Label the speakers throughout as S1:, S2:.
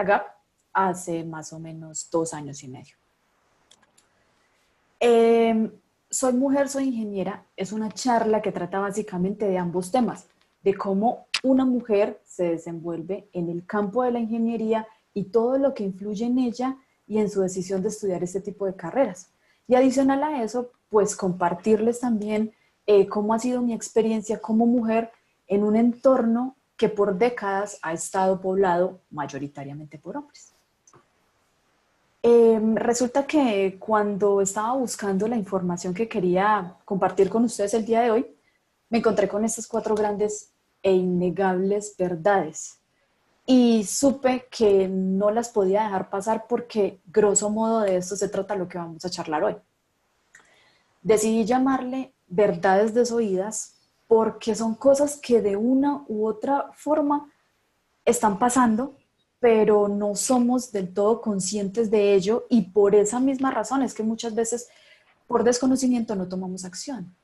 S1: GAP hace más o menos 2 años y medio. Soy mujer, soy ingeniera, es una charla que trata básicamente de ambos temas, de cómo una mujer se desenvuelve en el campo de la ingeniería y todo lo que influye en ella y en su decisión de estudiar este tipo de carreras. Y adicional a eso, pues compartirles también cómo ha sido mi experiencia como mujer en un entorno que por décadas ha estado poblado mayoritariamente por hombres. Resulta que cuando estaba buscando la información que quería compartir con ustedes el día de hoy, me encontré con estas 4 grandes e innegables verdades y supe que no las podía dejar pasar porque, grosso modo, de esto se trata lo que vamos a charlar hoy. Decidí llamarle verdades desoídas porque son cosas que de una u otra forma están pasando, pero no somos del todo conscientes de ello y por esa misma razón es que muchas veces por desconocimiento no tomamos acción.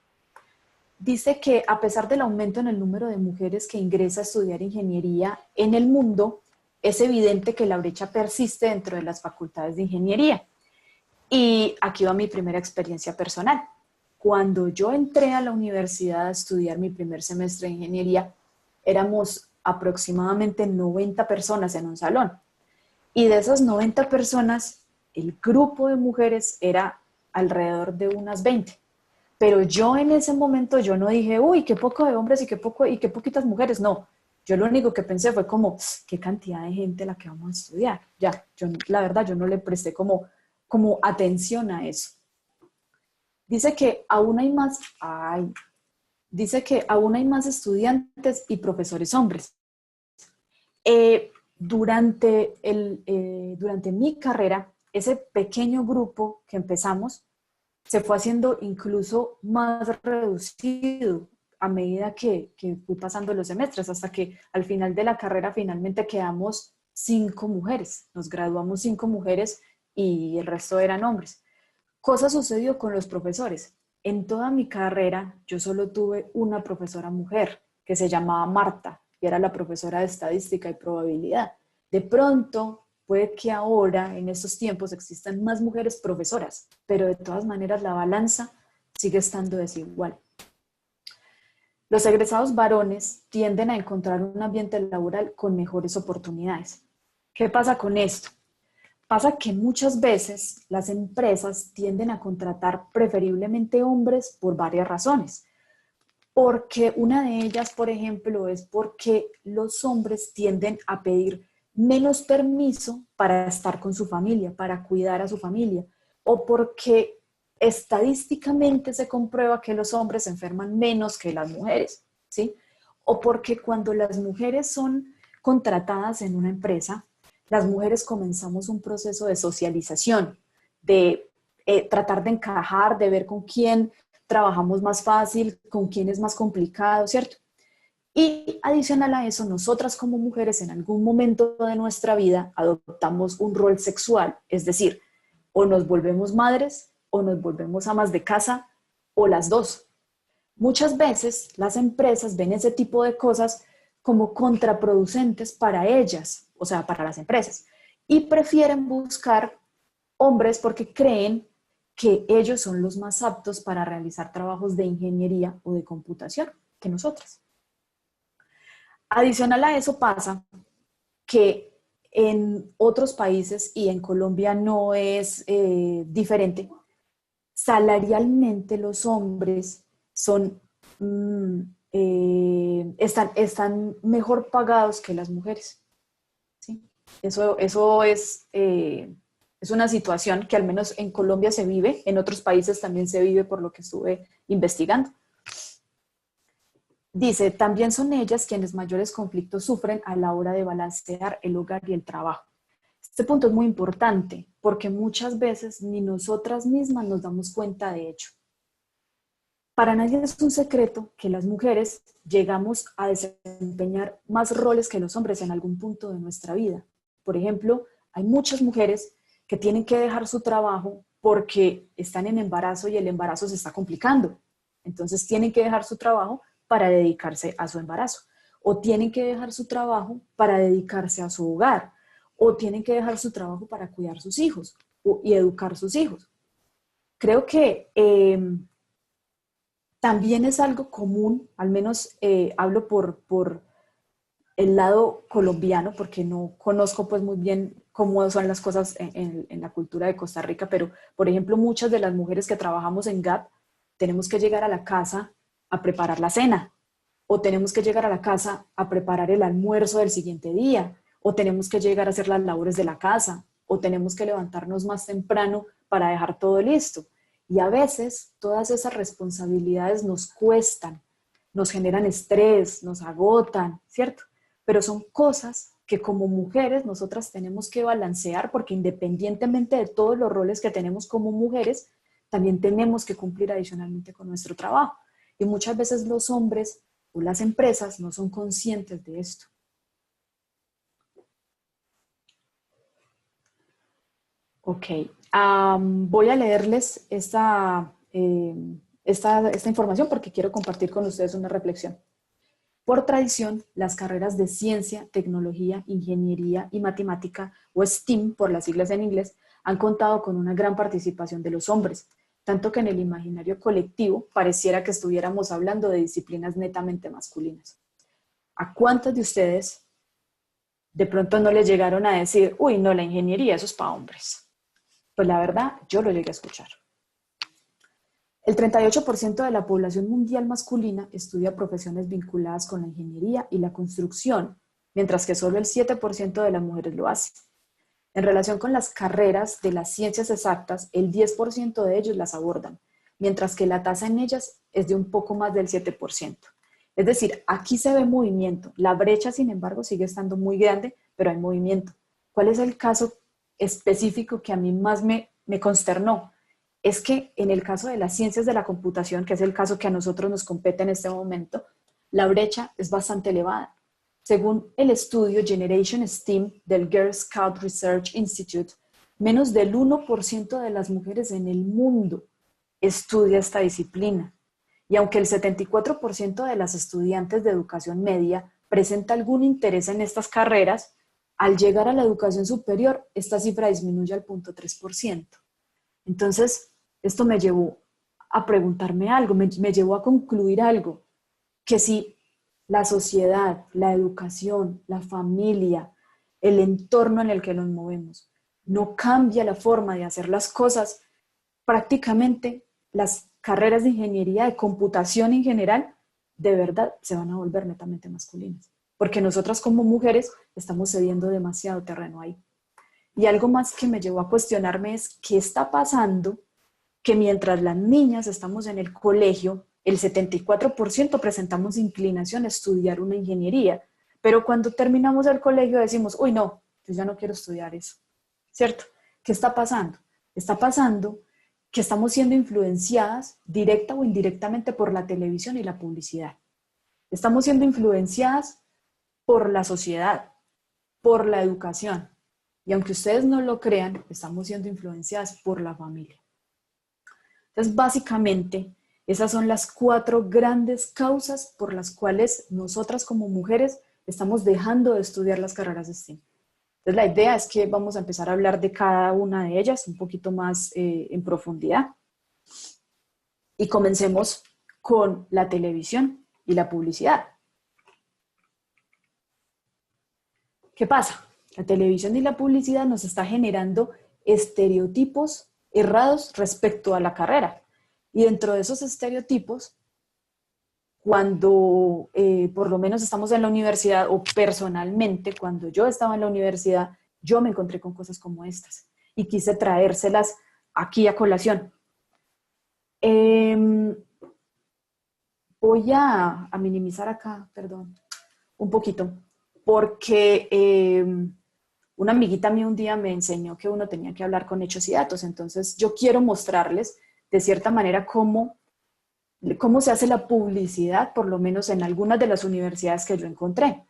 S1: Dice que a pesar del aumento en el número de mujeres que ingresa a estudiar ingeniería en el mundo, es evidente que la brecha persiste dentro de las facultades de ingeniería. Y aquí va mi primera experiencia personal. Cuando yo entré a la universidad a estudiar mi primer semestre de ingeniería, éramos aproximadamente 90 personas en un salón. Y de esas 90 personas, el grupo de mujeres era alrededor de unas 20. Pero yo en ese momento yo no dije, uy, qué poco de hombres y qué poquitas mujeres. No, yo lo único que pensé fue como, qué cantidad de gente la que vamos a estudiar. Ya, yo, la verdad, yo no le presté como atención a eso. Dice que aún hay más, dice que aún hay más estudiantes y profesores hombres. Durante mi carrera, ese pequeño grupo que empezamos se fue haciendo incluso más reducido a medida que fui pasando los semestres, hasta que al final de la carrera finalmente quedamos 5 mujeres, nos graduamos 5 mujeres y el resto eran hombres. Cosa sucedió con los profesores. En toda mi carrera yo solo tuve una profesora mujer que se llamaba Marta y era la profesora de estadística y probabilidad. De pronto, puede que ahora, en estos tiempos, existan más mujeres profesoras, pero de todas maneras la balanza sigue estando desigual. Los egresados varones tienden a encontrar un ambiente laboral con mejores oportunidades. ¿Qué pasa con esto? Pasa que muchas veces las empresas tienden a contratar preferiblemente hombres por varias razones. Porque una de ellas, por ejemplo, es porque los hombres tienden a pedir menos permiso para estar con su familia, para cuidar a su familia, o porque estadísticamente se comprueba que los hombres se enferman menos que las mujeres, ¿sí? O porque cuando las mujeres son contratadas en una empresa, las mujeres comenzamos un proceso de socialización, de tratar de encajar, de ver con quién trabajamos más fácil, con quién es más complicado, ¿cierto? Y adicional a eso, nosotras como mujeres en algún momento de nuestra vida adoptamos un rol sexual, es decir, o nos volvemos madres o nos volvemos amas de casa o las dos. Muchas veces las empresas ven ese tipo de cosas como contraproducentes para ellas, o sea, para las empresas, y prefieren buscar hombres porque creen que ellos son los más aptos para realizar trabajos de ingeniería o de computación que nosotras. Adicional a eso pasa que en otros países y en Colombia no es diferente, salarialmente los hombres son, están mejor pagados que las mujeres. ¿Sí? Eso es una situación que al menos en Colombia se vive, en otros países también se vive por lo que estuve investigando. Dice, también son ellas quienes mayores conflictos sufren a la hora de balancear el hogar y el trabajo. Este punto es muy importante porque muchas veces ni nosotras mismas nos damos cuenta de ello. Para nadie es un secreto que las mujeres llegamos a desempeñar más roles que los hombres en algún punto de nuestra vida. Por ejemplo, hay muchas mujeres que tienen que dejar su trabajo porque están en embarazo y el embarazo se está complicando. Entonces tienen que dejar su trabajo para dedicarse a su embarazo. O tienen que dejar su trabajo para dedicarse a su hogar. o tienen que dejar su trabajo para cuidar sus hijos y educar sus hijos. Creo que también es algo común, al menos hablo por el lado colombiano, porque no conozco pues muy bien cómo son las cosas en la cultura de Costa Rica, pero por ejemplo muchas de las mujeres que trabajamos en Gap tenemos que llegar a la casa a preparar la cena, o tenemos que llegar a la casa a preparar el almuerzo del siguiente día, o tenemos que llegar a hacer las labores de la casa, o tenemos que levantarnos más temprano para dejar todo listo. Y a veces todas esas responsabilidades nos cuestan, nos generan estrés, nos agotan, ¿cierto? Pero son cosas que como mujeres nosotras tenemos que balancear, porque independientemente de todos los roles que tenemos como mujeres, también tenemos que cumplir adicionalmente con nuestro trabajo. Y muchas veces los hombres o las empresas no son conscientes de esto. Ok, voy a leerles esta información porque quiero compartir con ustedes una reflexión. Por tradición, las carreras de ciencia, tecnología, ingeniería y matemática, o STEAM por las siglas en inglés, han contado con una gran participación de los hombres, tanto que en el imaginario colectivo pareciera que estuviéramos hablando de disciplinas netamente masculinas. ¿A cuántos de ustedes de pronto no les llegaron a decir, uy, no, la ingeniería, eso es para hombres? Pues la verdad, yo lo llegué a escuchar. El 38% de la población mundial masculina estudia profesiones vinculadas con la ingeniería y la construcción, mientras que solo el 7% de las mujeres lo hace. En relación con las carreras de las ciencias exactas, el 10% de ellos las abordan, mientras que la tasa en ellas es de un poco más del 7%. Es decir, aquí se ve movimiento. La brecha, sin embargo, sigue estando muy grande, pero hay movimiento. ¿Cuál es el caso específico que a mí más me consternó? Es que en el caso de las ciencias de la computación, que es el caso que a nosotros nos compete en este momento, la brecha es bastante elevada. Según el estudio Generation STEAM del Girl Scout Research Institute, menos del 1% de las mujeres en el mundo estudia esta disciplina. Y aunque el 74% de las estudiantes de educación media presenta algún interés en estas carreras, al llegar a la educación superior, esta cifra disminuye al 0.3%. Entonces, esto me llevó a preguntarme algo, me llevó a concluir algo, que si la sociedad, la educación, la familia, el entorno en el que nos movemos, no cambia la forma de hacer las cosas, prácticamente las carreras de ingeniería, de computación en general, de verdad se van a volver netamente masculinas. Porque nosotras como mujeres estamos cediendo demasiado terreno ahí. Y algo más que me llevó a cuestionarme es qué está pasando que mientras las niñas estamos en el colegio, el 74% presentamos inclinación a estudiar una ingeniería, pero cuando terminamos el colegio decimos, uy, no, yo ya no quiero estudiar eso, ¿cierto? ¿Qué está pasando? Está pasando que estamos siendo influenciadas directa o indirectamente por la televisión y la publicidad. Estamos siendo influenciadas por la sociedad, por la educación. Y aunque ustedes no lo crean, estamos siendo influenciadas por la familia. Entonces, básicamente, esas son las 4 grandes causas por las cuales nosotras como mujeres estamos dejando de estudiar las carreras de STEAM. Entonces, la idea es que vamos a empezar a hablar de cada una de ellas un poquito más en profundidad. Y comencemos con la televisión y la publicidad. ¿Qué pasa? La televisión y la publicidad nos está generando estereotipos errados respecto a la carrera. Y dentro de esos estereotipos, cuando por lo menos estamos en la universidad o personalmente, cuando yo estaba en la universidad, yo me encontré con cosas como estas y quise traérselas aquí a colación. Voy a minimizar acá, perdón, un poquito, porque una amiguita mía un día me enseñó que uno tenía que hablar con hechos y datos. Entonces yo quiero mostrarles de cierta manera cómo se hace la publicidad, por lo menos en algunas de las universidades que yo encontré.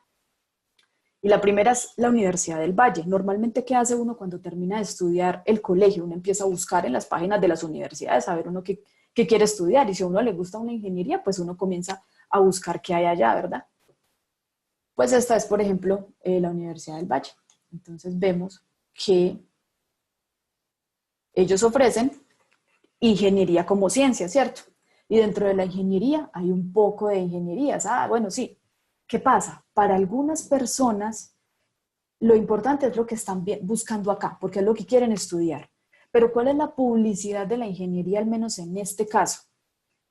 S1: Y la primera es la Universidad del Valle. Normalmente, ¿qué hace uno cuando termina de estudiar el colegio? Uno empieza a buscar en las páginas de las universidades a ver uno qué quiere estudiar. Y si a uno le gusta una ingeniería, pues uno comienza a buscar qué hay allá, ¿verdad? Pues esta es, por ejemplo, la Universidad del Valle. Entonces vemos que ellos ofrecen ingeniería como ciencia, ¿cierto? Y dentro de la ingeniería hay un poco de ingenierías. Ah, bueno, sí. ¿Qué pasa? Para algunas personas lo importante es lo que están buscando acá, porque es lo que quieren estudiar. Pero ¿cuál es la publicidad de la ingeniería, al menos en este caso?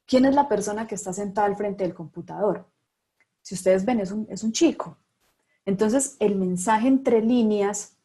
S1: ¿Quién es la persona que está sentada al frente del computador? Si ustedes ven, es un chico. Entonces, el mensaje entre líneas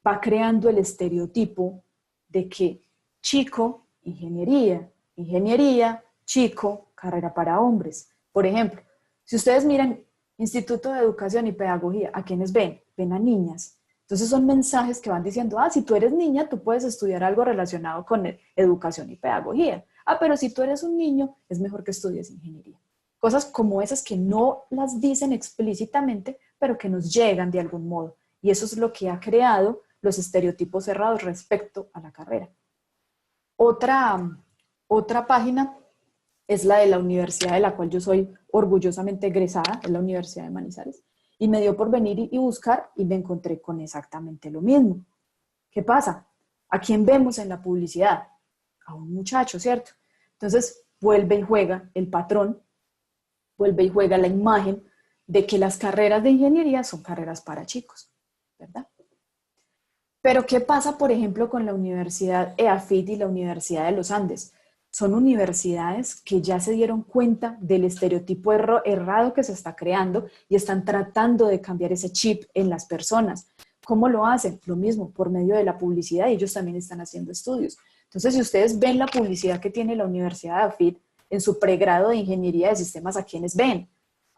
S1: va creando el estereotipo de que chico, ingeniería, ingeniería, chico, carrera para hombres. Por ejemplo, si ustedes miran Instituto de Educación y Pedagogía, ¿a quiénes ven? Ven a niñas. Entonces son mensajes que van diciendo, ah, si tú eres niña, tú puedes estudiar algo relacionado con educación y pedagogía. Ah, pero si tú eres un niño, es mejor que estudies ingeniería. Cosas como esas que no las dicen explícitamente, pero que nos llegan de algún modo. Y eso es lo que ha creado los estereotipos cerrados respecto a la carrera. Otra página es la de la universidad de la cual yo soy orgullosamente egresada, es la Universidad de Manizales, y me dio por venir y buscar y me encontré con exactamente lo mismo. ¿Qué pasa? ¿A quién vemos en la publicidad? A un muchacho, ¿cierto? Entonces vuelve y juega el patrón, vuelve y juega la imagen de que las carreras de ingeniería son carreras para chicos, ¿verdad? Pero ¿qué pasa, por ejemplo, con la Universidad EAFIT y la Universidad de los Andes? Son universidades que ya se dieron cuenta del estereotipo errado que se está creando y están tratando de cambiar ese chip en las personas. ¿Cómo lo hacen? Lo mismo, por medio de la publicidad, y ellos también están haciendo estudios. Entonces, si ustedes ven la publicidad que tiene la Universidad de EAFIT en su pregrado de Ingeniería de Sistemas, ¿a quiénes ven?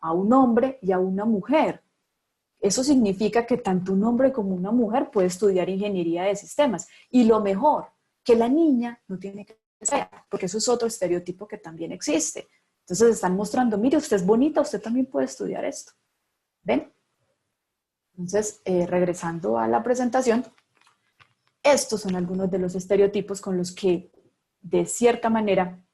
S1: A un hombre y a una mujer. Eso significa que tanto un hombre como una mujer puede estudiar ingeniería de sistemas. Y lo mejor, que la niña no tiene que ser, porque eso es otro estereotipo que también existe. Entonces están mostrando, mire, usted es bonita, usted también puede estudiar esto. ¿Ven? Entonces, regresando a la presentación, estos son algunos de los estereotipos con los que, de cierta manera,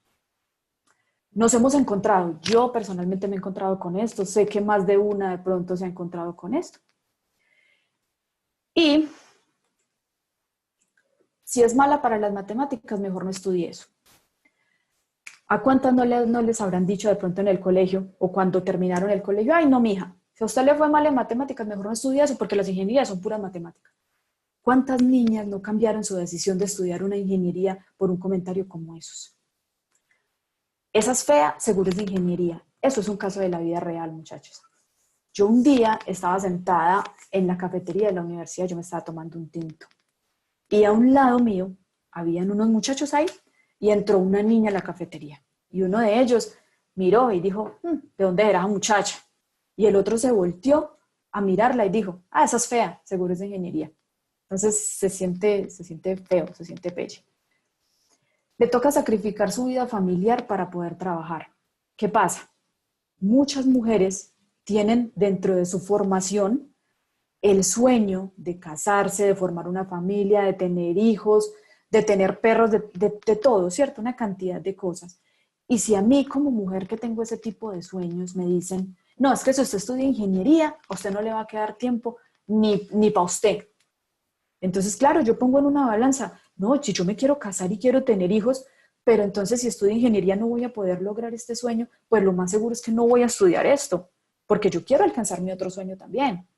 S1: nos hemos encontrado. Yo personalmente me he encontrado con esto. Sé que más de una de pronto se ha encontrado con esto. Y si es mala para las matemáticas, mejor no estudie eso. ¿A cuántas no les habrán dicho de pronto en el colegio o cuando terminaron el colegio? Ay, no, mija, si a usted le fue mal en matemáticas, mejor no estudie eso porque las ingenierías son puras matemáticas. ¿Cuántas niñas no cambiaron su decisión de estudiar una ingeniería por un comentario como esos? Esa es fea, seguro es de ingeniería. Eso es un caso de la vida real, muchachos. Yo un día estaba sentada en la cafetería de la universidad, yo me estaba tomando un tinto. Y a un lado mío, habían unos muchachos ahí, y entró una niña a la cafetería. Y uno de ellos miró y dijo, ¿de dónde era esa muchacha? Y el otro se volteó a mirarla y dijo, ah, esa es fea, seguro es de ingeniería. Entonces se siente feo, se siente pelle. Le toca sacrificar su vida familiar para poder trabajar. ¿Qué pasa? Muchas mujeres tienen dentro de su formación el sueño de casarse, de formar una familia, de tener hijos, de tener perros, de todo, ¿cierto? Una cantidad de cosas. Y si a mí como mujer que tengo ese tipo de sueños me dicen, no, es que si usted estudia ingeniería, a usted no le va a quedar tiempo ni para usted. Entonces, claro, yo pongo en una balanza, no, si yo me quiero casar y quiero tener hijos, pero entonces si estudio ingeniería no voy a poder lograr este sueño, pues lo más seguro es que no voy a estudiar esto, porque yo quiero alcanzar mi otro sueño también.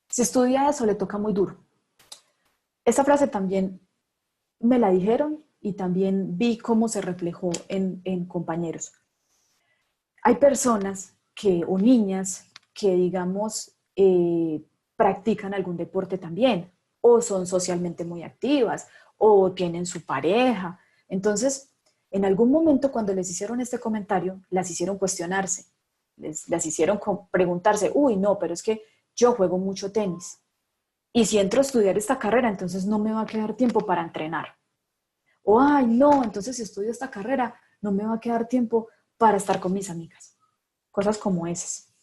S1: Si estudia eso, le toca muy duro. Esta frase también me la dijeron y también vi cómo se reflejó en compañeros. Hay personas o niñas que, digamos, practican algún deporte también, o son socialmente muy activas, o tienen su pareja. Entonces, en algún momento cuando les hicieron este comentario, las hicieron cuestionarse, las hicieron preguntarse, uy, no, pero es que yo juego mucho tenis. Y si entro a estudiar esta carrera, entonces no me va a quedar tiempo para entrenar. O, ay, no, entonces si estudio esta carrera, no me va a quedar tiempo para estar con mis amigas. Cosas como esas.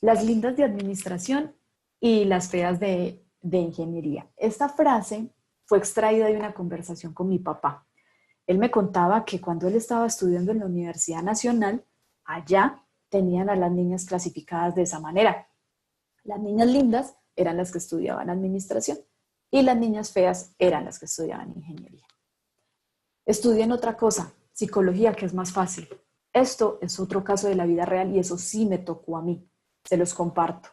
S1: Las lindas de administración y las feas de ingeniería. Esta frase fue extraída de una conversación con mi papá. Él me contaba que cuando él estaba estudiando en la Universidad Nacional, allá tenían a las niñas clasificadas de esa manera. Las niñas lindas eran las que estudiaban administración y las niñas feas eran las que estudiaban ingeniería. Estudien otra cosa, psicología, que es más fácil. Esto es otro caso de la vida real y eso sí me tocó a mí, se los comparto.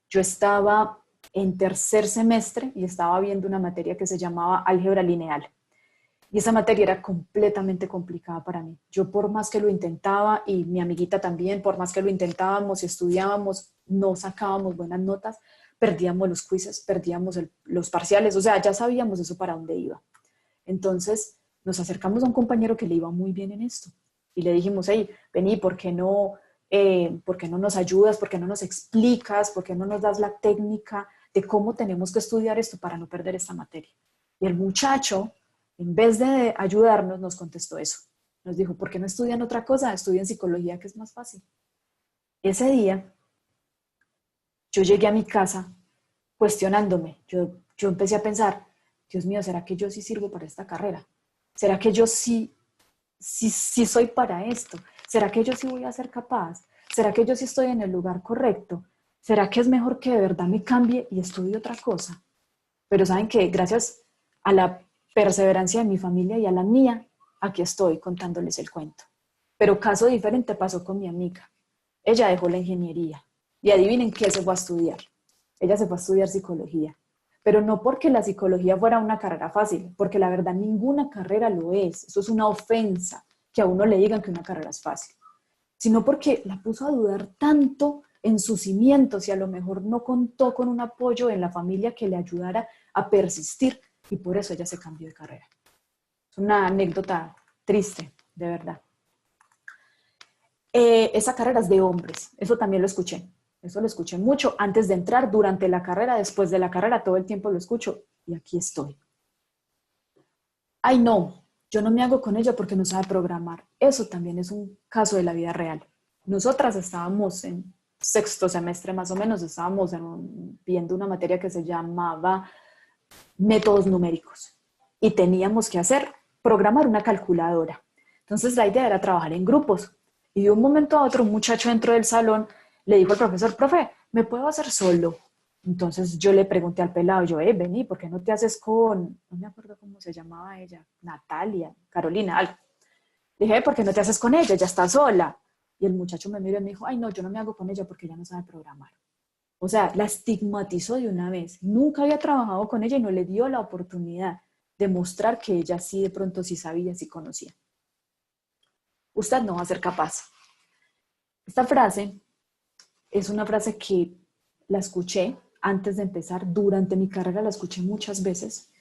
S1: Yo estaba en tercer semestre y estaba viendo una materia que se llamaba álgebra lineal. Y esa materia era completamente complicada para mí. Yo por más que lo intentaba, y mi amiguita también, por más que lo intentábamos y estudiábamos, no sacábamos buenas notas, perdíamos los quizzes, perdíamos los parciales, o sea, ya sabíamos eso para dónde iba. Entonces nos acercamos a un compañero que le iba muy bien en esto y le dijimos, hey, vení, ¿por qué no nos ayudas? ¿Por qué no nos explicas? ¿Por qué no nos das la técnica de cómo tenemos que estudiar esto para no perder esta materia? Y el muchacho, en vez de ayudarnos, nos contestó eso. Nos dijo, ¿por qué no estudian otra cosa? Estudian psicología, que es más fácil. Ese día, yo llegué a mi casa cuestionándome. Yo empecé a pensar, Dios mío, ¿será que yo sí sirvo para esta carrera? ¿Será que yo sí soy para esto? ¿Será que yo sí voy a ser capaz? ¿Será que yo sí estoy en el lugar correcto? ¿Será que es mejor que de verdad me cambie y estudie otra cosa? Pero saben que gracias a la perseverancia de mi familia y a la mía, aquí estoy contándoles el cuento. Pero caso diferente pasó con mi amiga. Ella dejó la ingeniería y adivinen qué se fue a estudiar. Ella se fue a estudiar psicología. Pero no porque la psicología fuera una carrera fácil, porque la verdad ninguna carrera lo es. Eso es una ofensa que a uno le digan que una carrera es fácil. Sino porque la puso a dudar tanto en sus cimientos y a lo mejor no contó con un apoyo en la familia que le ayudara a persistir y por eso ella se cambió de carrera. Es una anécdota triste, de verdad. Esa carrera es de hombres, eso también lo escuché. Eso lo escuché mucho antes de entrar, durante la carrera, después de la carrera, todo el tiempo lo escucho y aquí estoy. Ay, no, yo no me hago con ella porque no sabe programar. Eso también es un caso de la vida real. Nosotras estábamos en sexto semestre más o menos, estábamos viendo una materia que se llamaba métodos numéricos y teníamos que programar una calculadora. Entonces la idea era trabajar en grupos y de un momento a otro un muchacho dentro del salón le dijo al profesor, profe, ¿me puedo hacer solo? Entonces yo le pregunté al pelado, yo, vení, ¿por qué no te haces con, no me acuerdo cómo se llamaba ella, Natalia, Carolina, algo? Le dije, ¿por qué no te haces con ella? Ella está sola. Y el muchacho me miró y me dijo, ay, no, yo no me hago con ella porque ella no sabe programar. O sea, la estigmatizó de una vez. Nunca había trabajado con ella y no le dio la oportunidad de mostrar que ella sí de pronto sí sabía, sí conocía. Usted no va a ser capaz. Esta frase es una frase que la escuché antes de empezar, durante mi carrera la escuché muchas veces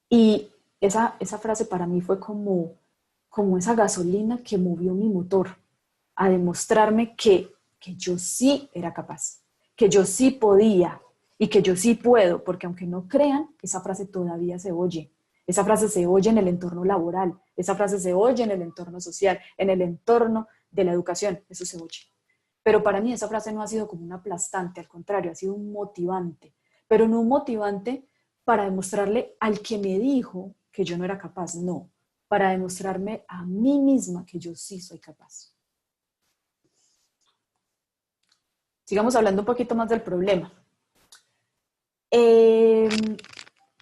S1: y esa frase para mí fue como esa gasolina que movió mi motor a demostrarme que yo sí era capaz, que yo sí podía y que yo sí puedo, porque aunque no crean, esa frase todavía se oye. Esa frase se oye en el entorno laboral, esa frase se oye en el entorno social, en el entorno de la educación, eso se oye. Pero para mí esa frase no ha sido como un aplastante, al contrario, ha sido un motivante, pero no un motivante para demostrarle al que me dijo que yo no era capaz, no, para demostrarme a mí misma que yo sí soy capaz. Sigamos hablando un poquito más del problema.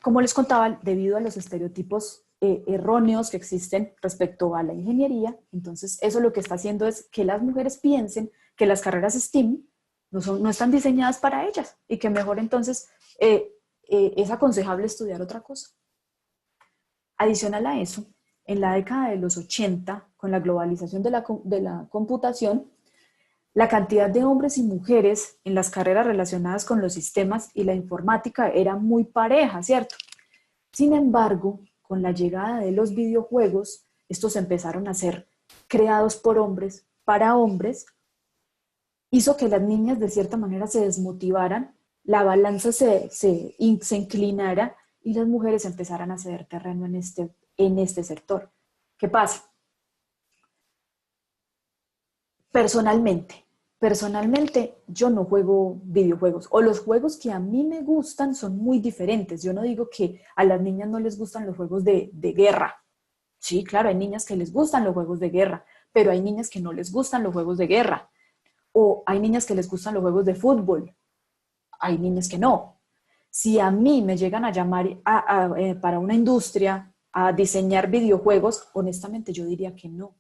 S1: Como les contaba, debido a los estereotipos erróneos que existen respecto a la ingeniería, entonces eso lo que está haciendo es que las mujeres piensen que las carreras STEAM no están diseñadas para ellas y que mejor entonces es aconsejable estudiar otra cosa. Adicional a eso, en la década de los 80, con la globalización de la computación, la cantidad de hombres y mujeres en las carreras relacionadas con los sistemas y la informática era muy pareja, ¿cierto? Sin embargo, con la llegada de los videojuegos, estos empezaron a ser creados por hombres, para hombres, hizo que las niñas de cierta manera se desmotivaran, la balanza se inclinara y las mujeres empezaran a ceder terreno en este sector. ¿Qué pasa? Personalmente, yo no juego videojuegos o los juegos que a mí me gustan son muy diferentes. Yo no digo que a las niñas no les gustan los juegos de guerra. Sí, claro, hay niñas que les gustan los juegos de guerra, pero hay niñas que no les gustan los juegos de guerra. O hay niñas que les gustan los juegos de fútbol. Hay niñas que no. Si a mí me llegan a llamar para una industria a diseñar videojuegos, honestamente yo diría que no.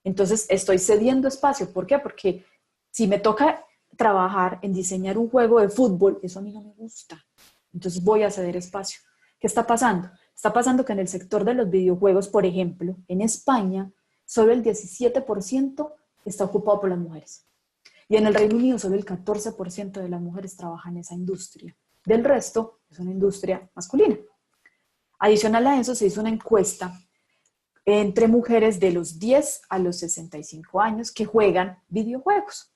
S1: Entonces estoy cediendo espacio. ¿Por qué? Porque si me toca trabajar en diseñar un juego de fútbol, eso a mí no me gusta. Entonces voy a ceder espacio. ¿Qué está pasando? Está pasando que en el sector de los videojuegos, por ejemplo, en España, solo el 17% está ocupado por las mujeres. Y en el Reino Unido solo el 14% de las mujeres trabajan en esa industria. Del resto es una industria masculina. Adicional a eso se hizo una encuesta entre mujeres de los 10 a los 65 años que juegan videojuegos.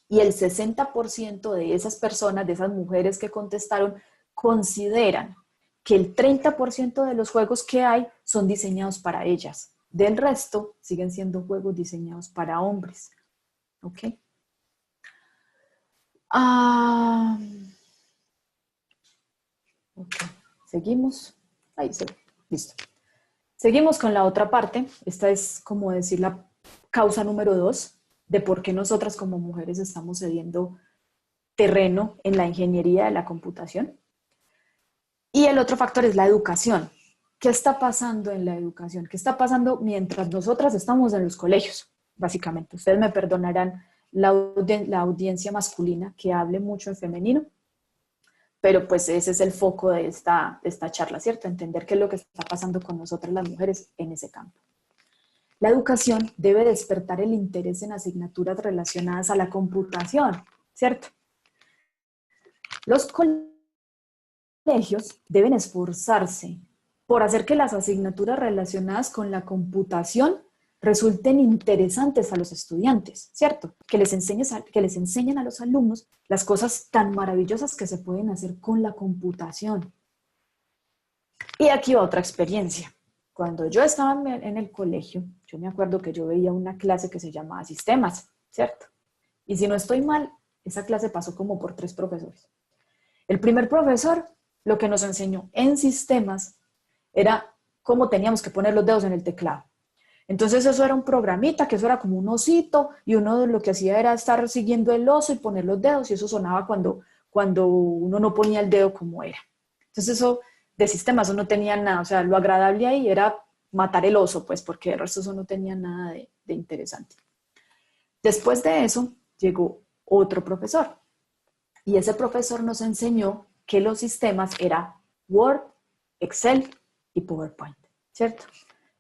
S1: Y el 60% de esas personas, de esas mujeres que contestaron, consideran que el 30% de los juegos que hay son diseñados para ellas. Del resto, siguen siendo juegos diseñados para hombres. ¿Ok? Ok. Seguimos. Ahí se ve. Listo. Seguimos con la otra parte. Esta es como decir la causa número 2 de por qué nosotras como mujeres estamos cediendo terreno en la ingeniería de la computación. Y el otro factor es la educación. ¿Qué está pasando en la educación? ¿Qué está pasando mientras nosotras estamos en los colegios? Básicamente, ustedes me perdonarán la audiencia masculina que hable mucho en femenino, pero pues ese es el foco de esta charla, ¿cierto? Entender qué es lo que está pasando con nosotras las mujeres en ese campo. La educación debe despertar el interés en asignaturas relacionadas a la computación, ¿cierto? Los colegios deben esforzarse por hacer que las asignaturas relacionadas con la computación resulten interesantes a los estudiantes, ¿cierto? Que les enseñen a los alumnos las cosas tan maravillosas que se pueden hacer con la computación. Y aquí va otra experiencia. Cuando yo estaba en el colegio, yo me acuerdo que yo veía una clase que se llamaba Sistemas, ¿cierto? Y si no estoy mal, esa clase pasó como por 3 profesores. El primer profesor lo que nos enseñó en sistemas era cómo teníamos que poner los dedos en el teclado. Entonces eso era un programita, que eso era como un osito, y uno lo que hacía era estar siguiendo el oso y poner los dedos, y eso sonaba cuando uno no ponía el dedo como era. Entonces eso de sistemas eso no tenía nada, o sea, lo agradable ahí era matar el oso, pues porque el resto eso no tenía nada de interesante. Después de eso llegó otro profesor, y ese profesor nos enseñó que los sistemas eran Word, Excel y PowerPoint, ¿cierto?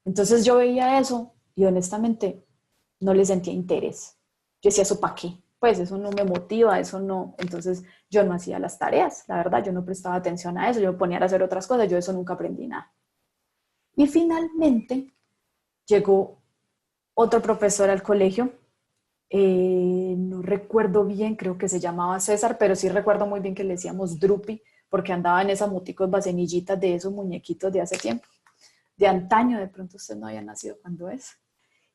S1: Entonces yo veía eso y honestamente no le sentía interés. Yo decía, ¿eso para qué? Pues eso no me motiva, eso no. Entonces yo no hacía las tareas, la verdad, yo no prestaba atención a eso, yo me ponía a hacer otras cosas, yo de eso nunca aprendí nada. Y finalmente llegó otro profesor al colegio, no recuerdo bien, creo que se llamaba César, pero sí recuerdo muy bien que le decíamos Drupi, porque andaba en esas moticos vasenillitas de esos muñequitos de hace tiempo, de antaño, de pronto usted no había nacido cuando es.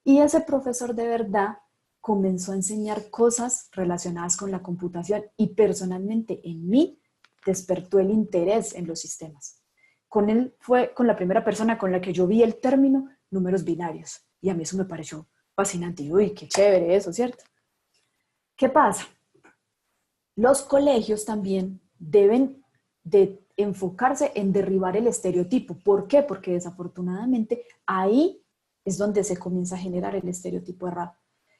S1: Y ese profesor de verdad comenzó a enseñar cosas relacionadas con la computación y personalmente en mí despertó el interés en los sistemas. Con él fue con la primera persona con la que yo vi el término números binarios y a mí eso me pareció fascinante. Uy, qué chévere eso, ¿cierto? ¿Qué pasa? Los colegios también deben de enfocarse en derribar el estereotipo. ¿Por qué? Porque desafortunadamente ahí es donde se comienza a generar el estereotipo errado.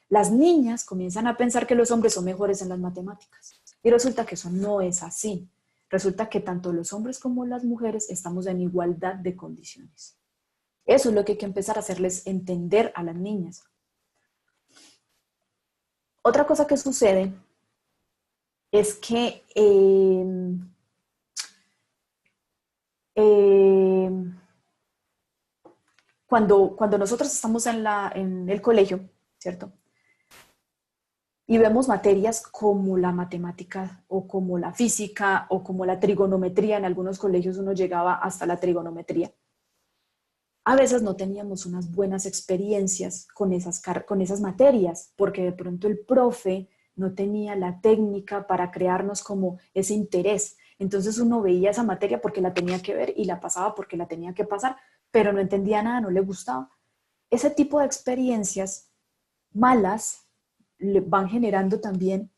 S1: Las niñas comienzan a pensar que los hombres son mejores en las matemáticas y resulta que eso no es así. Resulta que tanto los hombres como las mujeres estamos en igualdad de condiciones. Eso es lo que hay que empezar a hacerles entender a las niñas. Otra cosa que sucede es que cuando nosotros estamos en el colegio, ¿cierto? Y vemos materias como la matemática o como la física o como la trigonometría, en algunos colegios uno llegaba hasta la trigonometría. A veces no teníamos unas buenas experiencias con esas materias, porque de pronto el profe no tenía la técnica para crearnos como ese interés. Entonces uno veía esa materia porque la tenía que ver y la pasaba porque la tenía que pasar, pero no entendía nada, no le gustaba. Ese tipo de experiencias malas van generando también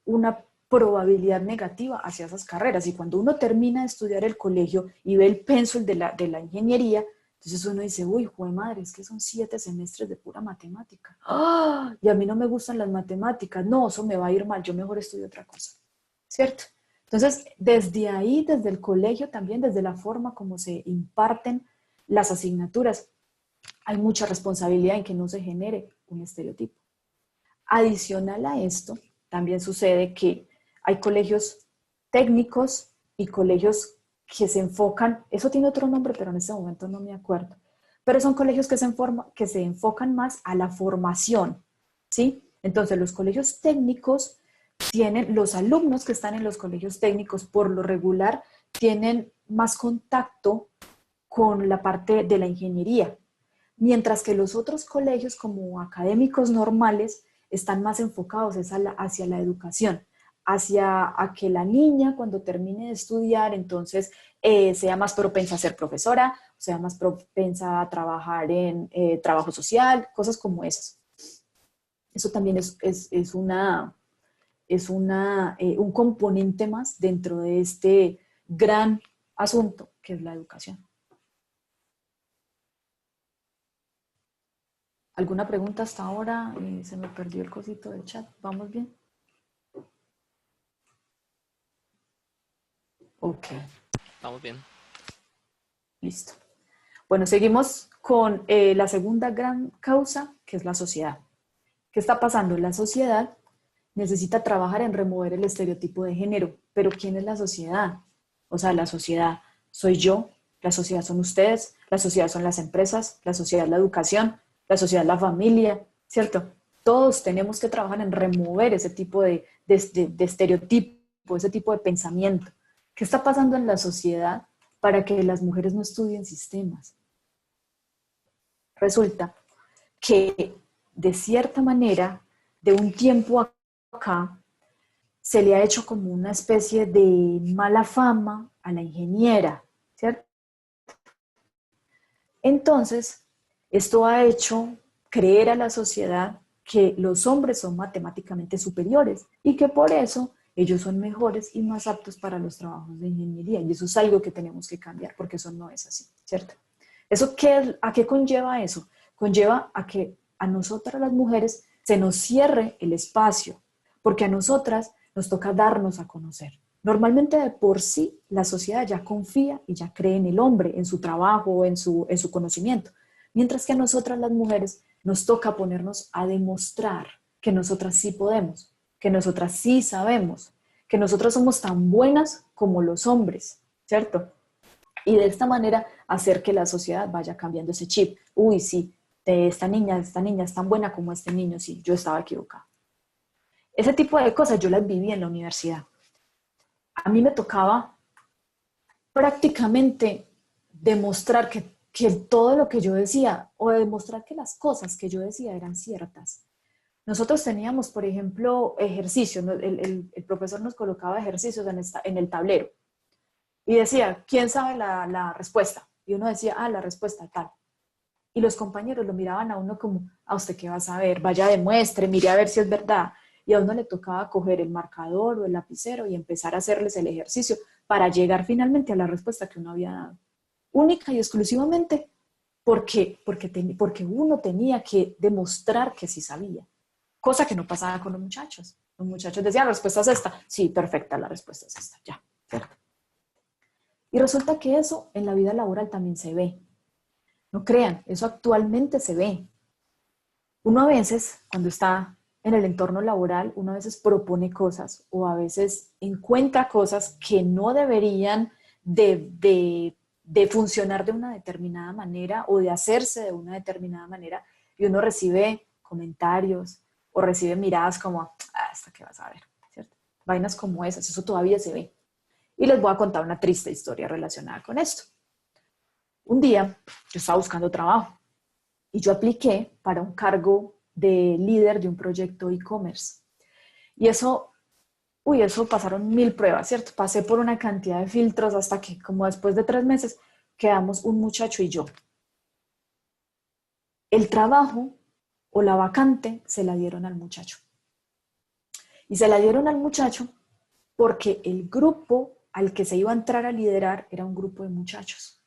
S1: una probabilidad negativa hacia esas carreras. Y cuando uno termina de estudiar el colegio y ve el pénsul de la ingeniería, entonces uno dice, uy, jue madre, es que son 7 semestres de pura matemática. ¡Ah! Y a mí no me gustan las matemáticas. No, eso me va a ir mal, yo mejor estudio otra cosa. ¿Cierto? Entonces, desde ahí, desde el colegio también, desde la forma como se imparten las asignaturas, hay mucha responsabilidad en que no se genere un estereotipo. Adicional a esto, también sucede que hay colegios técnicos y colegios que se enfocan, eso tiene otro nombre, pero en este momento no me acuerdo, pero son colegios que se enfocan más a la formación, ¿sí? Entonces, los colegios técnicos tienen, los alumnos que están en los colegios técnicos, por lo regular, tienen más contacto con la parte de la ingeniería, mientras que los otros colegios como académicos normales están más enfocados hacia la educación, hacia a que la niña cuando termine de estudiar entonces sea más propensa a ser profesora, sea más propensa a trabajar en trabajo social, cosas como esas. Eso también un componente más dentro de este gran asunto que es la educación. ¿Alguna pregunta hasta ahora? Se me perdió el cosito del chat. ¿Vamos bien? Ok.
S2: Vamos bien.
S1: Listo. Bueno, seguimos con la segunda gran causa, que es la sociedad. ¿Qué está pasando? La sociedad necesita trabajar en remover el estereotipo de género. ¿Pero quién es la sociedad? O sea, la sociedad soy yo, la sociedad son ustedes, la sociedad son las empresas, la sociedad es la educación, la sociedad es la familia, ¿cierto? Todos tenemos que trabajar en remover ese tipo de estereotipo, ese tipo de pensamiento. ¿Qué está pasando en la sociedad para que las mujeres no estudien sistemas? Resulta que de cierta manera, de un tiempo acá, se le ha hecho como una especie de mala fama a la ingeniera, ¿cierto? Entonces, esto ha hecho creer a la sociedad que los hombres son matemáticamente superiores y que por eso ellos son mejores y más aptos para los trabajos de ingeniería. Y eso es algo que tenemos que cambiar porque eso no es así, ¿cierto? ¿A qué conlleva eso? Conlleva a que a nosotras las mujeres se nos cierre el espacio, porque a nosotras nos toca darnos a conocer. Normalmente de por sí la sociedad ya confía y ya cree en el hombre, en su trabajo, en su conocimiento, mientras que a nosotras las mujeres nos toca ponernos a demostrar que nosotras sí podemos, que nosotras sí sabemos, que nosotras somos tan buenas como los hombres, ¿cierto? Y de esta manera hacer que la sociedad vaya cambiando ese chip. Uy, sí, esta niña es tan buena como este niño, sí, yo estaba equivocada. Ese tipo de cosas yo las viví en la universidad. A mí me tocaba prácticamente demostrar que todo lo que yo decía, o demostrar que las cosas que yo decía eran ciertas. Nosotros teníamos, por ejemplo, ejercicios, el profesor nos colocaba ejercicios en el tablero y decía, ¿quién sabe la respuesta? Y uno decía, la respuesta tal. Y los compañeros lo miraban a uno como, ¿a usted qué va a saber? Vaya, demuestre, mire a ver si es verdad. Y a uno le tocaba coger el marcador o el lapicero y empezar a hacerles el ejercicio para llegar finalmente a la respuesta que uno había dado. Única y exclusivamente porque uno tenía que demostrar que sí sabía. Cosa que no pasaba con los muchachos. Los muchachos decían, la respuesta es esta. Sí, perfecta, la respuesta es esta. Ya, ¿cierto? Y resulta que eso en la vida laboral también se ve. No crean, eso actualmente se ve. Uno a veces, cuando está en el entorno laboral, uno a veces propone cosas o a veces encuentra cosas que no deberían de funcionar de una determinada manera o de hacerse de una determinada manera y uno recibe comentarios o recibe miradas como, ¿hasta qué vas a ver? ¿Cierto? Vainas como esas, eso todavía se ve. Y les voy a contar una triste historia relacionada con esto. Un día yo estaba buscando trabajo y yo apliqué para un cargo de líder de un proyecto e-commerce. Y eso pasaron 1000 pruebas, ¿cierto? Pasé por una cantidad de filtros hasta que como después de 3 meses quedamos un muchacho y yo. El trabajo o la vacante se la dieron al muchacho. Y se la dieron al muchacho porque el grupo al que se iba a entrar a liderar era un grupo de muchachos.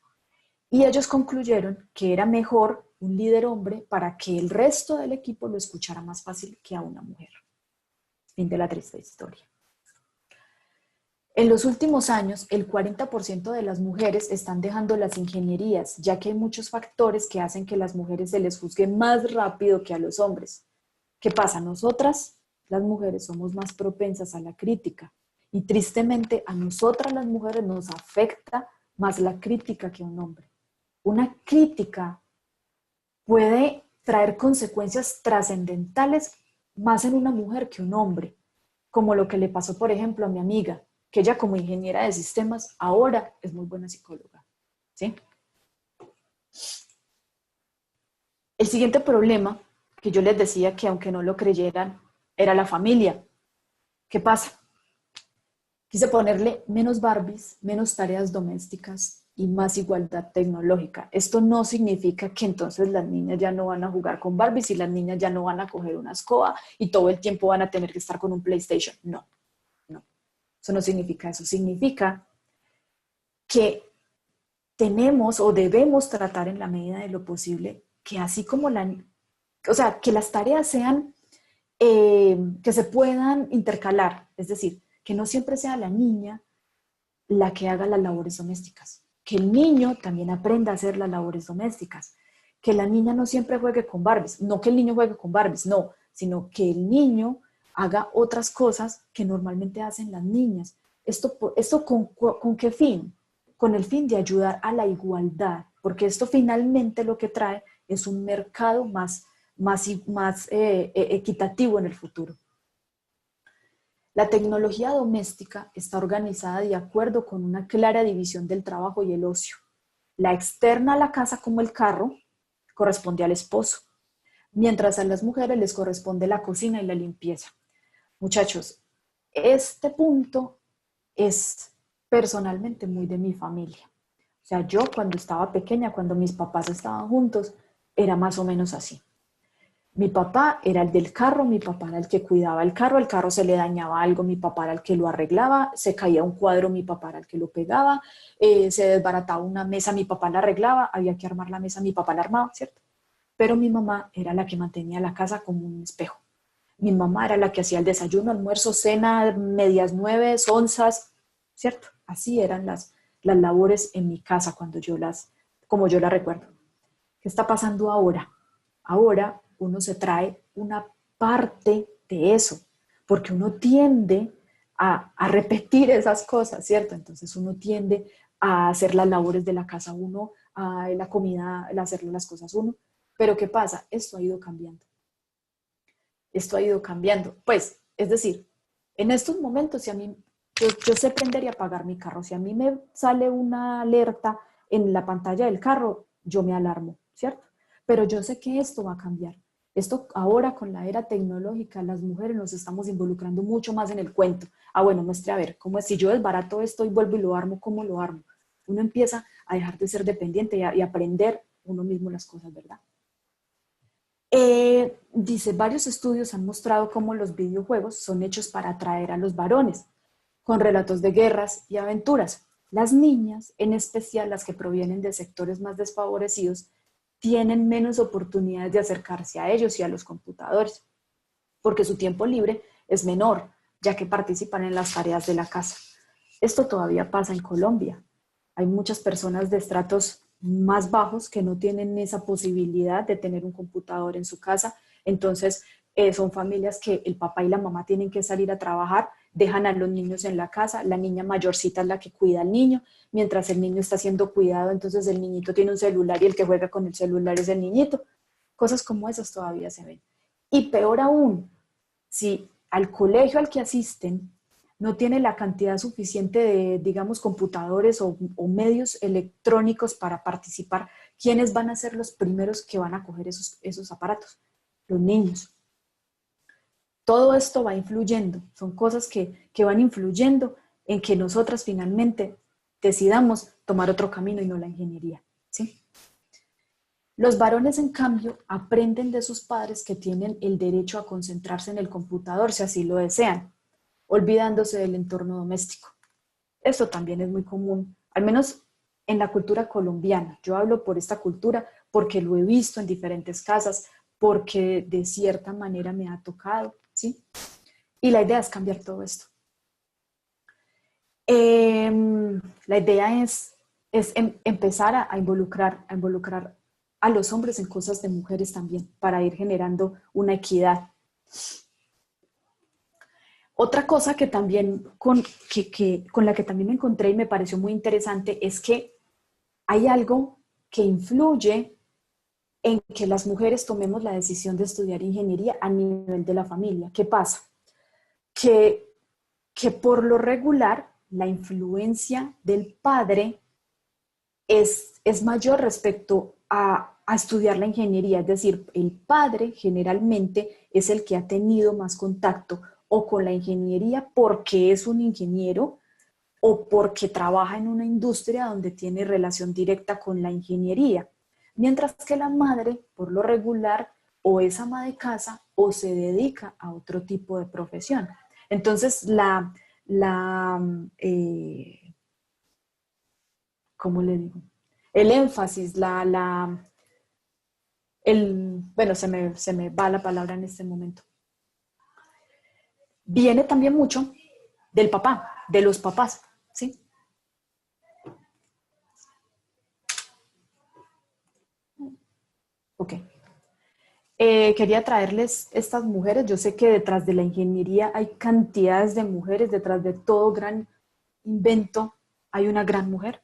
S1: Y ellos concluyeron que era mejor un líder hombre para que el resto del equipo lo escuchara más fácil que a una mujer. Fin de la triste historia. En los últimos años, el 40% de las mujeres están dejando las ingenierías, ya que hay muchos factores que hacen que a las mujeres se les juzgue más rápido que a los hombres. ¿Qué pasa? Nosotras, las mujeres, somos más propensas a la crítica y tristemente a nosotras las mujeres nos afecta más la crítica que a un hombre. Una crítica puede traer consecuencias trascendentales más en una mujer que un hombre, como lo que le pasó, por ejemplo, a mi amiga, que ella como ingeniera de sistemas ahora es muy buena psicóloga. ¿Sí? El siguiente problema, que yo les decía que aunque no lo creyeran, era la familia. ¿Qué pasa? Quise ponerle menos Barbies, menos tareas domésticas y más igualdad tecnológica. Esto no significa que entonces las niñas ya no van a jugar con Barbies y las niñas ya no van a coger una escoba y todo el tiempo van a tener que estar con un PlayStation. No, no. Eso no significa eso. Significa que tenemos o debemos tratar en la medida de lo posible que así como que las tareas sean, que se puedan intercalar. Es decir, que no siempre sea la niña la que haga las labores domésticas, que el niño también aprenda a hacer las labores domésticas, que la niña no siempre juegue con Barbies, no que el niño juegue con Barbies, no, sino que el niño haga otras cosas que normalmente hacen las niñas. ¿Esto con qué fin? Con el fin de ayudar a la igualdad, porque esto finalmente lo que trae es un mercado más equitativo en el futuro. La tecnología doméstica está organizada de acuerdo con una clara división del trabajo y el ocio. La externa a la casa, como el carro, corresponde al esposo, mientras a las mujeres les corresponde la cocina y la limpieza. Muchachos, este punto es personalmente muy de mi familia. O sea, yo cuando estaba pequeña, cuando mis papás estaban juntos, era más o menos así. Mi papá era el del carro, mi papá era el que cuidaba el carro se le dañaba algo, mi papá era el que lo arreglaba, se caía un cuadro, mi papá era el que lo pegaba, se desbarataba una mesa, mi papá la arreglaba, había que armar la mesa, mi papá la armaba, ¿cierto? Pero mi mamá era la que mantenía la casa como un espejo. Mi mamá era la que hacía el desayuno, almuerzo, cena, medias nueves, onzas, ¿cierto? Así eran las labores en mi casa como yo las recuerdo. ¿Qué está pasando ahora? Ahora uno se trae una parte de eso, porque uno tiende a repetir esas cosas, ¿cierto? Entonces uno tiende a hacer las labores de la casa uno, a la comida, a hacer las cosas uno. Pero ¿qué pasa? Esto ha ido cambiando. Esto ha ido cambiando. Pues, es decir, en estos momentos, si a mí, yo sé prender y apagar mi carro. Si a mí me sale una alerta en la pantalla del carro, yo me alarmo, ¿cierto? Pero yo sé que esto va a cambiar. Esto ahora con la era tecnológica, las mujeres nos estamos involucrando mucho más en el cuento. Ah, bueno, muestre a ver, ¿cómo es? Si yo desbarato esto y vuelvo y lo armo, ¿cómo lo armo? Uno empieza a dejar de ser dependiente y aprender uno mismo las cosas, ¿verdad? Dice, varios estudios han mostrado cómo los videojuegos son hechos para atraer a los varones, con relatos de guerras y aventuras. Las niñas, en especial las que provienen de sectores más desfavorecidos, tienen menos oportunidades de acercarse a ellos y a los computadores, porque su tiempo libre es menor, ya que participan en las tareas de la casa. Esto todavía pasa en Colombia. Hay muchas personas de estratos más bajos que no tienen esa posibilidad de tener un computador en su casa. Entonces, son familias que el papá y la mamá tienen que salir a trabajar, dejan a los niños en la casa, la niña mayorcita es la que cuida al niño, mientras el niño está siendo cuidado, entonces el niñito tiene un celular y el que juega con el celular es el niñito. Cosas como esas todavía se ven. Y peor aún, si al colegio al que asisten no tiene la cantidad suficiente de, digamos, computadores o medios electrónicos para participar, ¿quiénes van a ser los primeros que van a coger esos aparatos? Los niños. Todo esto va influyendo, son cosas que van influyendo en que nosotras finalmente decidamos tomar otro camino y no la ingeniería, ¿sí? Los varones, en cambio, aprenden de sus padres que tienen el derecho a concentrarse en el computador si así lo desean. olvidándose del entorno doméstico. Esto también es muy común, al menos en la cultura colombiana. Yo hablo por esta cultura porque lo he visto en diferentes casas, porque de cierta manera me ha tocado, ¿sí? Y la idea es cambiar todo esto. La idea es empezar a involucrar a los hombres en cosas de mujeres también, para ir generando una equidad. Otra cosa que también con la que también me encontré y me pareció muy interesante es que hay algo que influye en que las mujeres tomemos la decisión de estudiar ingeniería a nivel de la familia. ¿Qué pasa? Que por lo regular la influencia del padre es mayor respecto a estudiar la ingeniería, es decir, el padre generalmente es el que ha tenido más contacto o con la ingeniería porque es un ingeniero o porque trabaja en una industria donde tiene relación directa con la ingeniería, mientras que la madre, por lo regular, o es ama de casa o se dedica a otro tipo de profesión. Entonces, ¿cómo le digo? El énfasis, bueno, se me va la palabra en este momento. Viene también mucho del papá, de los papás, ¿sí? Ok. Quería traerles estas mujeres. Yo sé que detrás de la ingeniería hay cantidades de mujeres, detrás de todo gran invento hay una gran mujer,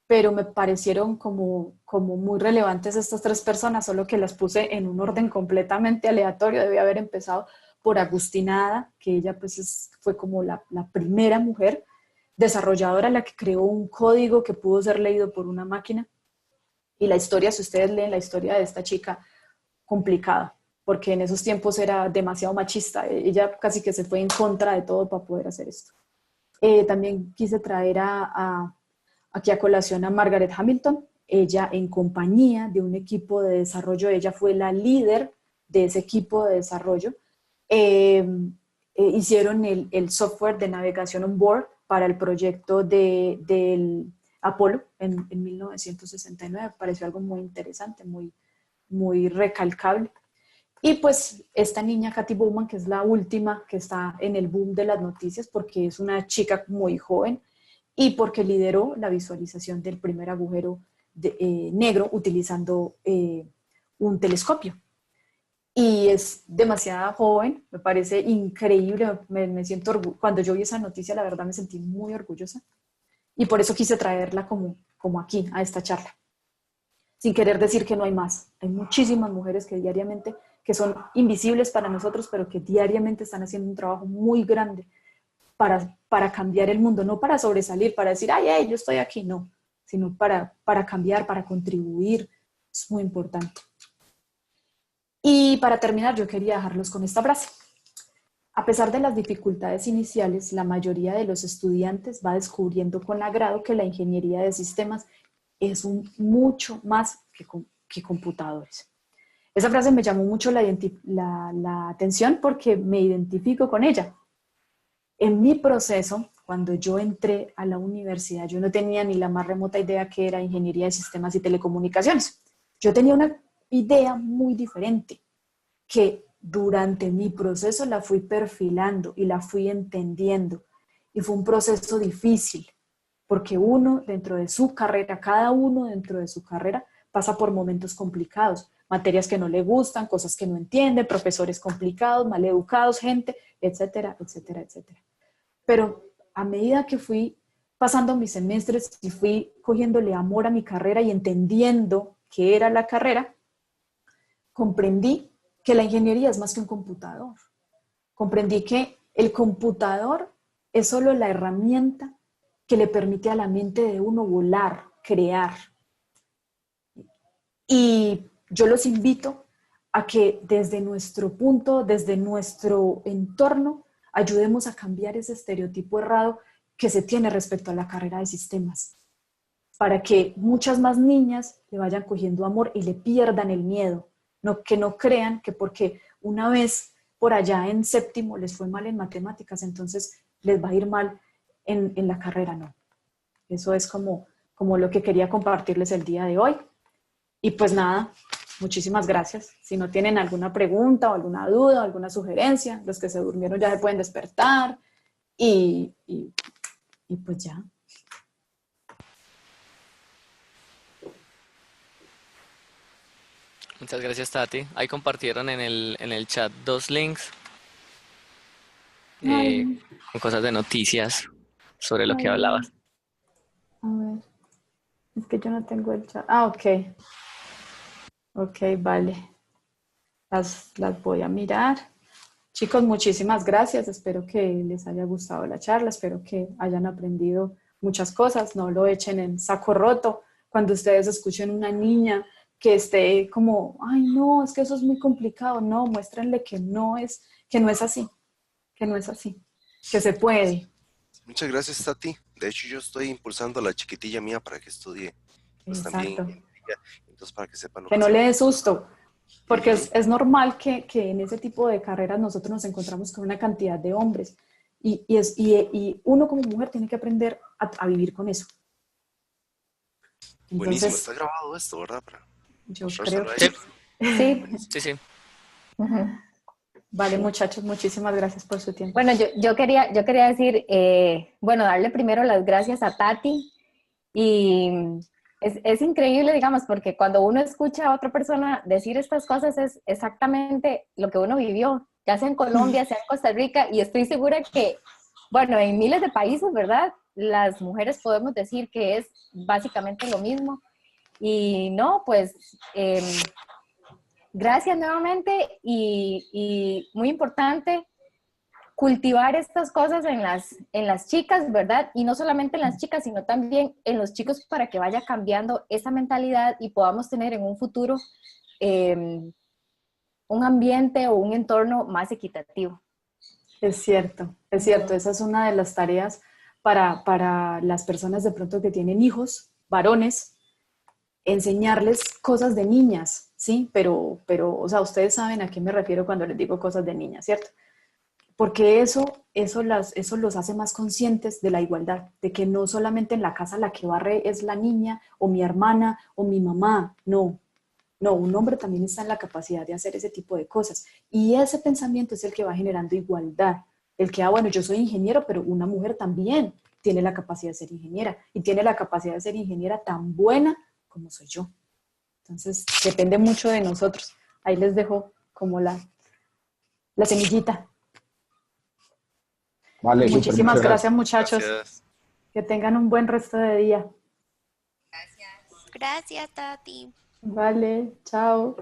S1: pero me parecieron como muy relevantes estas tres personas, solo que las puse en un orden completamente aleatorio. Debí haber empezado por Agustina, que ella pues fue como la primera mujer desarrolladora, la que creó un código que pudo ser leído por una máquina. Y la historia, si ustedes leen la historia de esta chica, complicada, porque en esos tiempos era demasiado machista. Ella casi que se fue en contra de todo para poder hacer esto. También quise traer aquí a colación a Margaret Hamilton. Ella, en compañía de un equipo de desarrollo, ella fue la líder de ese equipo de desarrollo. Hicieron el software de navegación on board para el proyecto del Apolo en 1969. Me pareció algo muy interesante, muy recalcable. Y pues esta niña, Cathy Bowman, que es la última que está en el boom de las noticias porque es una chica muy joven y porque lideró la visualización del primer agujero negro utilizando un telescopio. Y es demasiado joven, me parece increíble, me siento cuando yo vi esa noticia, la verdad me sentí muy orgullosa y por eso quise traerla como aquí, a esta charla. Sin querer decir que no hay más. Hay muchísimas mujeres que diariamente, que son invisibles para nosotros, pero que diariamente están haciendo un trabajo muy grande para cambiar el mundo, no para sobresalir, para decir, ay, yo estoy aquí, no, sino para cambiar, para contribuir. Es muy importante. Y para terminar, yo quería dejarlos con esta frase. A pesar de las dificultades iniciales, la mayoría de los estudiantes va descubriendo con agrado que la ingeniería de sistemas es mucho más que computadores. Esa frase me llamó mucho la atención porque me identifico con ella. En mi proceso, cuando yo entré a la universidad, yo no tenía ni la más remota idea que era ingeniería de sistemas y telecomunicaciones. Yo tenía una idea muy diferente que durante mi proceso la fui perfilando y la fui entendiendo. Y fue un proceso difícil, porque uno dentro de su carrera, cada uno dentro de su carrera pasa por momentos complicados, materias que no le gustan, cosas que no entiende, profesores complicados, maleducados, gente, etcétera, etcétera, etcétera. Pero a medida que fui pasando mis semestres y fui cogiéndole amor a mi carrera y entendiendo qué era la carrera, comprendí que la ingeniería es más que un computador. Comprendí que el computador es solo la herramienta que le permite a la mente de uno volar, crear. Y yo los invito a que desde nuestro punto, desde nuestro entorno, ayudemos a cambiar ese estereotipo errado que se tiene respecto a la carrera de sistemas, para que muchas más niñas le vayan cogiendo amor y le pierdan el miedo, que no crean que porque una vez por allá en séptimo les fue mal en matemáticas, entonces les va a ir mal en la carrera, no. Eso es como lo que quería compartirles el día de hoy. Y pues nada, muchísimas gracias. Si no tienen alguna pregunta o alguna duda o alguna sugerencia, los que se durmieron ya se pueden despertar y pues ya.
S2: Muchas gracias, Tati. Ahí compartieron en el chat 2 links eh,
S1: Ay,
S2: con cosas de noticias sobre lo que
S1: ay,
S2: hablabas.
S1: a ver, es que yo no tengo el chat. Ah, ok, ok, vale. Las voy a mirar. Chicos, muchísimas gracias. Espero que les haya gustado la charla. Espero que hayan aprendido muchas cosas. No lo echen en saco roto. Cuando ustedes escuchen una niña que esté como, ay, no, es que eso es muy complicado. No, muéstrenle que no es así, que no es así, que se puede.
S3: Muchas gracias, Tati. De hecho, yo estoy impulsando a la chiquitilla mía para que estudie, pues también
S1: Exacto.
S3: ingeniería, entonces para que sepa lo
S1: Que
S3: que
S1: no
S3: se
S1: le
S3: viene.
S1: dé susto, porque
S3: Ujú.
S1: es normal que en ese tipo de carreras nosotros nos encontramos con una cantidad de hombres y uno como mujer tiene que aprender a vivir con eso.
S3: Buenísimo,
S1: Entonces,
S3: está grabado esto, ¿verdad? Para
S1: yo creo
S3: mostrárselo a
S2: Sí,
S1: que
S3: ellos.
S4: Sí.
S3: Buenísimo.
S2: sí, sí.
S4: Ujú.
S1: vale,
S4: Sí.
S1: muchachos, muchísimas gracias por su tiempo.
S4: Bueno, yo quería decir, bueno, darle primero las gracias a Tati y es increíble, digamos, porque cuando uno escucha a otra persona decir estas cosas es exactamente lo que uno vivió, ya sea en Colombia, sea en Costa Rica, y estoy segura que, bueno, en miles de países, ¿verdad? Las mujeres podemos decir que es básicamente lo mismo. Y no, pues gracias nuevamente y muy importante cultivar estas cosas en las chicas, ¿verdad? Y no solamente en las chicas, sino también en los chicos para que vaya cambiando esa mentalidad y podamos tener en un futuro eh, un ambiente o un entorno más equitativo.
S1: Es cierto, es cierto. Esa es una de las tareas para las personas de pronto que tienen hijos, varones, enseñarles cosas de niñas, ¿sí? O sea, ustedes saben a qué me refiero cuando les digo cosas de niñas, ¿cierto? Porque eso los hace más conscientes de la igualdad, de que no solamente en la casa la que barre es la niña o mi hermana o mi mamá, no, no, un hombre también está en la capacidad de hacer ese tipo de cosas. Y ese pensamiento es el que va generando igualdad, el que, bueno, yo soy ingeniero, pero una mujer también tiene la capacidad de ser ingeniera y tiene la capacidad de ser ingeniera tan buena como soy yo. Entonces, depende mucho de nosotros. Ahí les dejo como la semillita.
S5: Vale, súper, muchas
S1: Muchísimas
S5: gracias.
S1: gracias, muchachos.
S3: Gracias.
S1: Que tengan un buen resto de día.
S6: Gracias, Tati.
S1: Vale, chao.